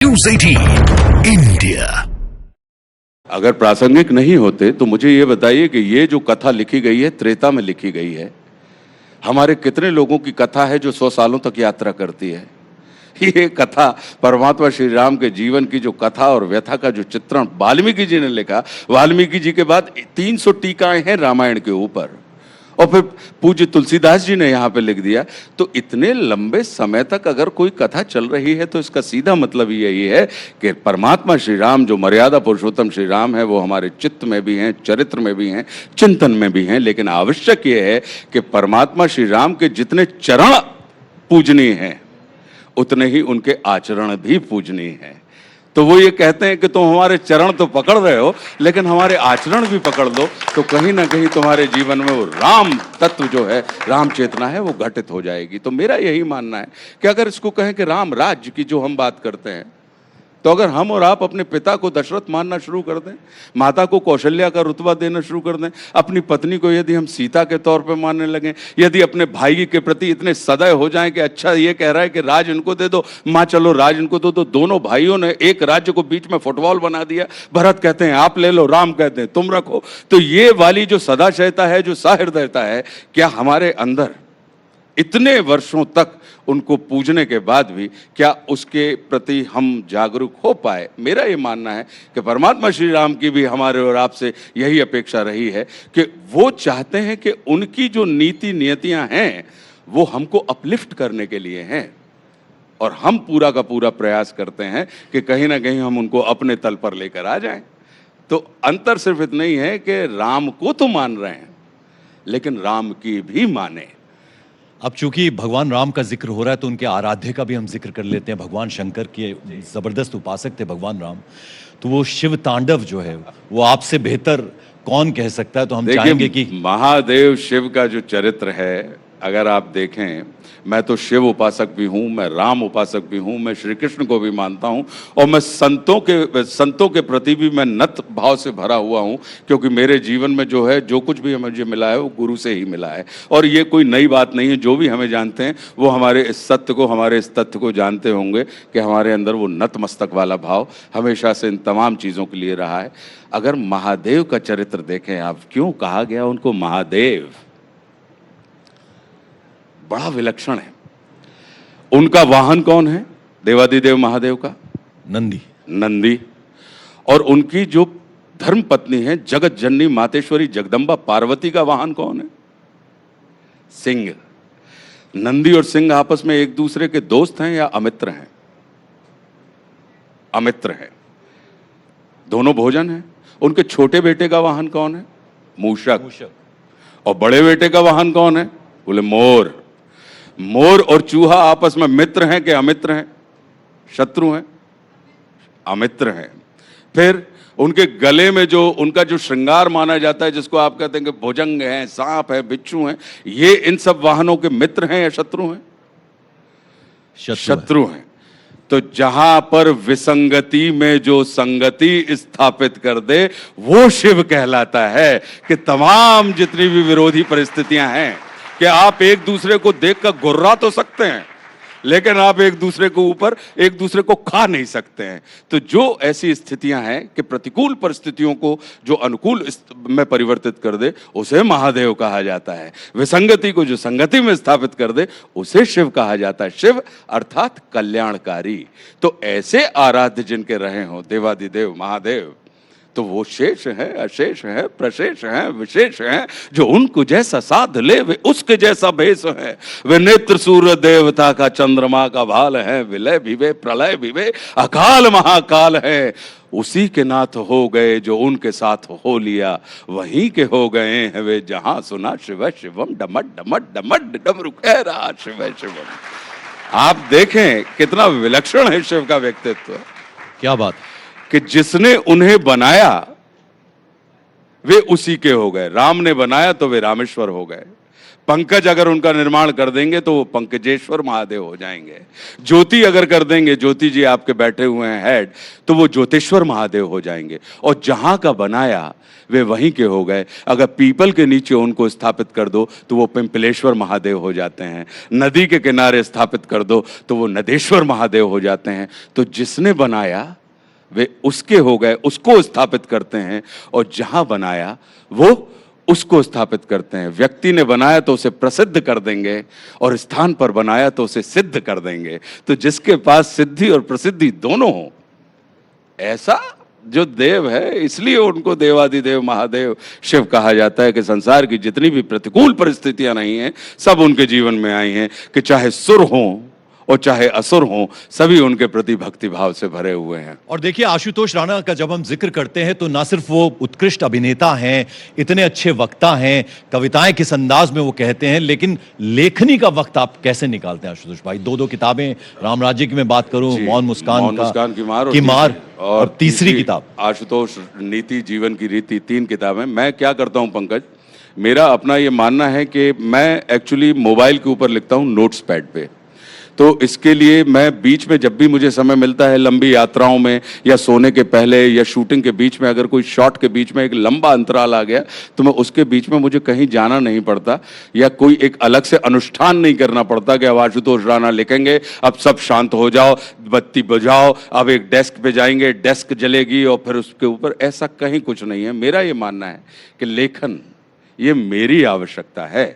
News 18 India. अगर प्रासंगिक नहीं होते तो मुझे ये बताइए कि ये जो कथा लिखी गई है त्रेता में लिखी गई है। हमारे कितने लोगों की कथा है जो 100 सालों तक यात्रा करती है। ये कथा परमात्मा श्री राम के जीवन की जो कथा और व्यथा का जो चित्रण वाल्मीकि जी ने लिखा, वाल्मीकि जी के बाद 300 टीकाएं हैं रामायण के ऊपर, और फिर पूज्य तुलसीदास जी ने यहाँ पे लिख दिया। तो इतने लंबे समय तक अगर कोई कथा चल रही है तो इसका सीधा मतलब यही है कि परमात्मा श्री राम जो मर्यादा पुरुषोत्तम श्री राम है वो हमारे चित्त में भी हैं, चरित्र में भी हैं, चिंतन में भी हैं। लेकिन आवश्यक ये है कि परमात्मा श्री राम के जितने चरण पूजनीय हैं उतने ही उनके आचरण भी पूजनीय हैं। तो वो ये कहते हैं कि तुम हमारे चरण तो पकड़ रहे हो लेकिन हमारे आचरण भी पकड़ लो, तो कहीं ना कहीं तुम्हारे जीवन में वो राम तत्व जो है, राम चेतना है, वो घटित हो जाएगी। तो मेरा यही मानना है कि अगर इसको कहें कि राम राज्य की जो हम बात करते हैं, तो अगर हम और आप अपने पिता को दशरथ मानना शुरू कर दें, माता को कौशल्या का रुतबा देना शुरू कर दें, अपनी पत्नी को यदि हम सीता के तौर पे मानने लगें, यदि अपने भाई के प्रति इतने सदय हो जाएं कि अच्छा ये कह रहा है कि राज इनको दे दो, माँ चलो राज इनको दो, तो दोनों भाइयों ने एक राज्य को बीच में फुटबॉल बना दिया। भरत कहते हैं आप ले लो, राम कहते हैं तुम रखो। तो ये वाली जो सदाशयता है, जो सहृदयता है, क्या हमारे अंदर इतने वर्षों तक उनको पूजने के बाद भी क्या उसके प्रति हम जागरूक हो पाए? मेरा ये मानना है कि परमात्मा श्री राम की भी हमारे और आपसे यही अपेक्षा रही है कि वो चाहते हैं कि उनकी जो नीति नियतियां हैं वो हमको अपलिफ्ट करने के लिए हैं, और हम पूरा का पूरा प्रयास करते हैं कि कहीं ना कहीं हम उनको अपने तल पर लेकर आ जाएं। तो अंतर सिर्फ इतना ही है कि राम को तो मान रहे हैं लेकिन राम की भी माने। अब चूंकि भगवान राम का जिक्र हो रहा है तो उनके आराध्य का भी हम जिक्र कर लेते हैं। भगवान शंकर के जबरदस्त उपासक थे भगवान राम, तो वो शिव तांडव जो है वो आपसे बेहतर कौन कह सकता है। तो हम चाहेंगे कि महादेव शिव का जो चरित्र है, अगर आप देखें, मैं तो शिव उपासक भी हूँ, मैं राम उपासक भी हूँ, मैं श्री कृष्ण को भी मानता हूँ, और मैं संतों के प्रति भी मैं नत भाव से भरा हुआ हूँ, क्योंकि मेरे जीवन में जो है, जो कुछ भी मुझे मिला है वो गुरु से ही मिला है। और ये कोई नई बात नहीं है, जो भी हमें जानते हैं वो हमारे इस सत्य को, हमारे इस तथ्य को जानते होंगे कि हमारे अंदर वो नतमस्तक वाला भाव हमेशा से इन तमाम चीज़ों के लिए रहा है। अगर महादेव का चरित्र देखें आप, क्यों कहा गया उनको महादेव, बड़ा विलक्षण है। उनका वाहन कौन है? देवादिदेव महादेव का नंदी। और उनकी जो धर्म पत्नी है जगत जननी मातेश्वरी जगदम्बा पार्वती का वाहन कौन है? सिंह। नंदी और सिंह आपस में एक दूसरे के दोस्त हैं या अमित्र हैं? अमित्र हैं। दोनों भोजन हैं। उनके छोटे बेटे का वाहन कौन है? मूषक। और बड़े बेटे का वाहन कौन है? बोले मोर। मोर और चूहा आपस में मित्र हैं कि अमित्र हैं? शत्रु हैं? अमित्र हैं। फिर उनके गले में जो उनका जो श्रृंगार माना जाता है, जिसको आप कहते हैं कि भुजंग है, सांप है, बिच्छू है, ये इन सब वाहनों के मित्र हैं या शत्रु हैं? शत्रु हैं। तो जहां पर विसंगति में जो संगति स्थापित कर दे वो शिव कहलाता है। कि तमाम जितनी भी विरोधी परिस्थितियां हैं कि आप एक दूसरे को देखकर गुर्रा तो सकते हैं लेकिन आप एक दूसरे को ऊपर एक दूसरे को खा नहीं सकते हैं। तो जो ऐसी स्थितियां हैं कि प्रतिकूल परिस्थितियों को जो अनुकूल में परिवर्तित कर दे उसे महादेव कहा जाता है। विसंगति को जो संगति में स्थापित कर दे उसे शिव कहा जाता है। शिव अर्थात कल्याणकारी। तो ऐसे आराध्य जिनके रहे हों देवादिदेव महादेव, तो वो शेष है, अशेष है, प्रशेष है, विशेष है। जो उनको जैसा साध ले वे उसके जैसा भेष है। वे नेत्र सूर्य देवता का चंद्रमा का भाल है। विलय भी वे, प्रलय भी वे, अकाल महाकाल है। उसी के नाथ हो गए जो उनके साथ हो लिया, वहीं के हो गए हैं वे जहां सुना शिव शिवम डमट डमट डमट डमरू कह रहा शिव शिवम। आप देखें कितना विलक्षण है शिव का व्यक्तित्व। क्या बात कि जिसने उन्हें बनाया वे उसी के हो गए। राम ने बनाया तो वे रामेश्वर हो गए। पंकज अगर उनका निर्माण कर देंगे तो वो पंकजेश्वर महादेव हो जाएंगे। ज्योति अगर कर देंगे, ज्योति जी आपके बैठे हुए हैं हेड, तो वो ज्योतिश्वर महादेव हो जाएंगे। और जहां का बनाया वे वहीं के हो गए। अगर पीपल के नीचे उनको स्थापित कर दो तो वो पिंपलेश्वर महादेव हो जाते हैं। नदी के किनारे स्थापित कर दो तो वो नदेश्वर महादेव हो जाते हैं। तो जिसने बनाया वे उसके हो गए, उसको स्थापित करते हैं, और जहां बनाया वो उसको स्थापित करते हैं। व्यक्ति ने बनाया तो उसे प्रसिद्ध कर देंगे, और स्थान पर बनाया तो उसे सिद्ध कर देंगे। तो जिसके पास सिद्धि और प्रसिद्धि दोनों हो, ऐसा जो देव है, इसलिए उनको देवादिदेव महादेव शिव कहा जाता है कि संसार की जितनी भी प्रतिकूल परिस्थितियां नहीं हैं, सब उनके जीवन में आई हैं, कि चाहे सुर हों और चाहे असुर हों, सभी उनके प्रति भक्ति भाव से भरे हुए हैं। और देखिए, आशुतोष राणा का जब हम जिक्र करते हैं तो ना सिर्फ वो उत्कृष्ट अभिनेता हैं, इतने अच्छे वक्ता हैं, कविताएं किस अंदाज में वो कहते हैं, लेकिन लेखनी का वक्त आप कैसे निकालते हैं आशुतोष भाई? दो किताबें, राम राज्य की मैं बात करूं, मौन मुस्कान की मार और तीसरी किताब आशुतोष नीति जीवन की रीति, 3 किताबें। मैं क्या करता हूं पंकज, मेरा अपना ये मानना है कि मैं एक्चुअली मोबाइल के ऊपर लिखता हूं नोट्स पैड पे। तो इसके लिए मैं बीच में जब भी मुझे समय मिलता है, लंबी यात्राओं में या सोने के पहले या शूटिंग के बीच में, अगर कोई शॉट के बीच में एक लंबा अंतराल आ गया तो मैं उसके बीच में मुझे कहीं जाना नहीं पड़ता, या कोई एक अलग से अनुष्ठान नहीं करना पड़ता कि अब आशुतोष राणा लिखेंगे, अब सब शांत हो जाओ, बत्ती बुझाओ, अब एक डेस्क पे जाएंगे, डेस्क जलेगी और फिर उसके ऊपर, ऐसा कहीं कुछ नहीं है। मेरा ये मानना है कि लेखन ये मेरी आवश्यकता है।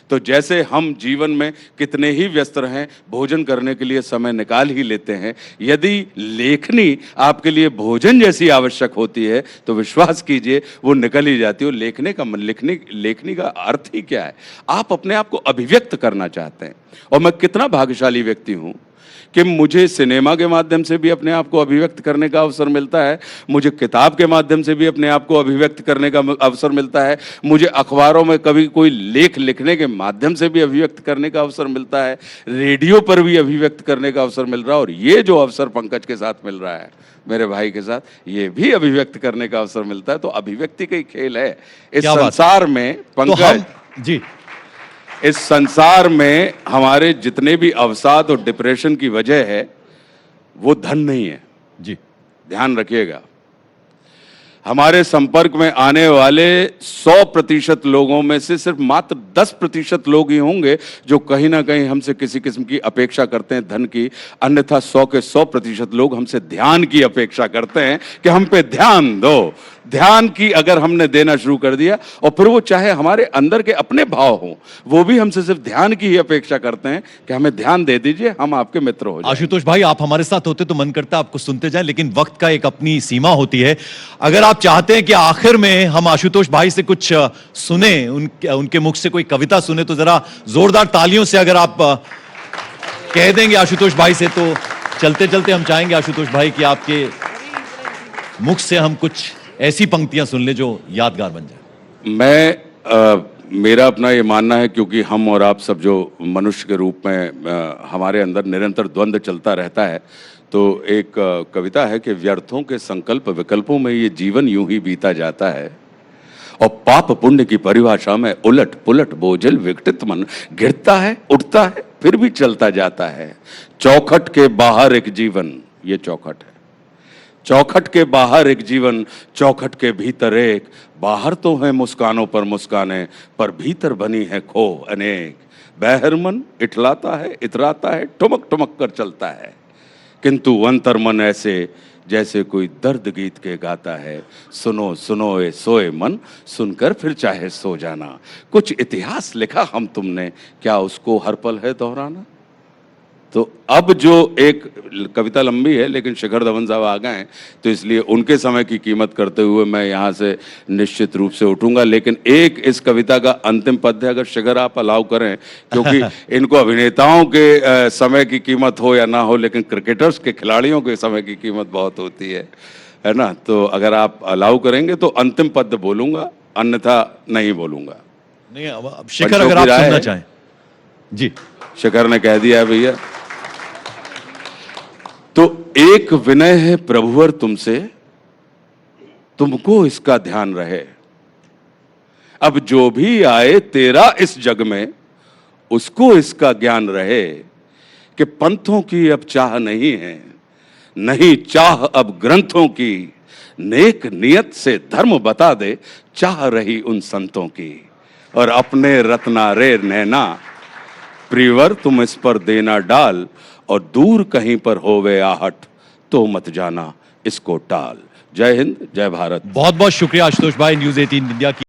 तो जैसे हम जीवन में कितने ही व्यस्त रहें, भोजन करने के लिए समय निकाल ही लेते हैं, यदि लेखनी आपके लिए भोजन जैसी आवश्यक होती है तो विश्वास कीजिए वो निकल ही जाती है। लेखनी का अर्थ ही क्या है? आप अपने आप को अभिव्यक्त करना चाहते हैं। और मैं कितना भाग्यशाली व्यक्ति हूं कि मुझे सिनेमा के माध्यम से भी अपने आप को अभिव्यक्त करने का अवसर मिलता है, मुझे किताब के माध्यम से भी अपने आप को अभिव्यक्त करने का अवसर मिलता है, मुझे अखबारों में कभी कोई लेख लिखने के माध्यम से भी अभिव्यक्त करने का अवसर मिलता है, रेडियो पर भी अभिव्यक्त करने का अवसर मिल रहा है। और ये जो अवसर पंकज के साथ मिल रहा है, मेरे भाई के साथ, ये भी अभिव्यक्त करने का अवसर मिलता है। तो अभिव्यक्ति का ही खेल है इस संसार में पंकज जी। इस संसार में हमारे जितने भी अवसाद और डिप्रेशन की वजह है वो धन नहीं है जी, ध्यान रखिएगा। हमारे संपर्क में आने वाले 100% लोगों में से सिर्फ मात्र 10% लोग ही होंगे जो कहीं ना कहीं हमसे किसी किस्म की अपेक्षा करते हैं धन की। अन्यथा 100 के 100% लोग हमसे ध्यान की अपेक्षा करते हैं कि हम पे ध्यान दो। ध्यान की अगर हमने देना शुरू कर दिया, और फिर वो चाहे हमारे अंदर के अपने भाव हों, वो भी हमसे सिर्फ ध्यान की ही अपेक्षा करते हैं कि हमें ध्यान दे दीजिए, हम आपके मित्र हो जाएं। आशुतोष भाई, आप हमारे साथ होते तो मन करता आपको सुनते जाएं, लेकिन वक्त का एक अपनी सीमा होती है। अगर आप चाहते हैं कि आखिर में हम आशुतोष भाई से कुछ सुने, उनके मुख से कोई कविता सुने, तो जरा जोरदार तालियों से अगर आप कह देंगे आशुतोष भाई से, तो चलते चलते हम चाहेंगे आशुतोष भाई कि आपके मुख से हम कुछ ऐसी पंक्तियां सुन ले जो यादगार बन जाए। मेरा अपना ये मानना है, क्योंकि हम और आप सब जो मनुष्य के रूप में हमारे अंदर निरंतर द्वंद्व चलता रहता है, तो एक कविता है कि व्यर्थों के संकल्प विकल्पों में ये जीवन यूं ही बीता जाता है, और पाप पुण्य की परिभाषा में उलट पुलट बोझल विघटित मन गिरता है, उठता है, फिर भी चलता जाता है। चौखट के बाहर एक जीवन, ये चौखट है, चौखट के बाहर एक जीवन, चौखट के भीतर एक। बाहर तो है मुस्कानों पर मुस्काने, पर भीतर बनी है खो अनेक। बहर मन इठलाता है, इतराता है, ठुमक ठुमक कर चलता है, किंतु अंतर मन ऐसे जैसे कोई दर्द गीत के गाता है। सुनो सुनो ए सोए मन, सुनकर फिर चाहे सो जाना। कुछ इतिहास लिखा हम तुमने, क्या उसको हर पल है दोहराना। तो अब जो एक कविता लंबी है, लेकिन शिखर धवन साहब आ गए हैं, तो इसलिए उनके समय की कीमत करते हुए मैं यहाँ से निश्चित रूप से उठूंगा। लेकिन एक इस कविता का अंतिम पद है, अगर शिखर आप अलाउ करें, क्योंकि इनको अभिनेताओं के समय की कीमत हो या ना हो, लेकिन क्रिकेटर्स के खिलाड़ियों के समय की कीमत बहुत होती है ना। तो अगर आप अलाउ करेंगे तो अंतिम पद बोलूंगा, अन्यथा नहीं बोलूंगा। नहीं, अब शिखर अगर आप सुनना चाहें। जी, शिखर ने कह दिया है भैया। तो एक विनय है प्रभुवर तुमसे, तुमको इसका ध्यान रहे। अब जो भी आए तेरा इस जग में, उसको इसका ज्ञान रहे कि पंथों की अब चाह नहीं है, नहीं चाह अब ग्रंथों की, नेक नियत से धर्म बता दे चाह रही उन संतों की। और अपने रत्नारे नैना प्रियवर तुम इस पर देना डाल, और दूर कहीं पर होवे आहट तो मत जाना इसको टाल। जय हिंद, जय भारत। बहुत बहुत शुक्रिया आशुतोष भाई, न्यूज़ 18 इंडिया की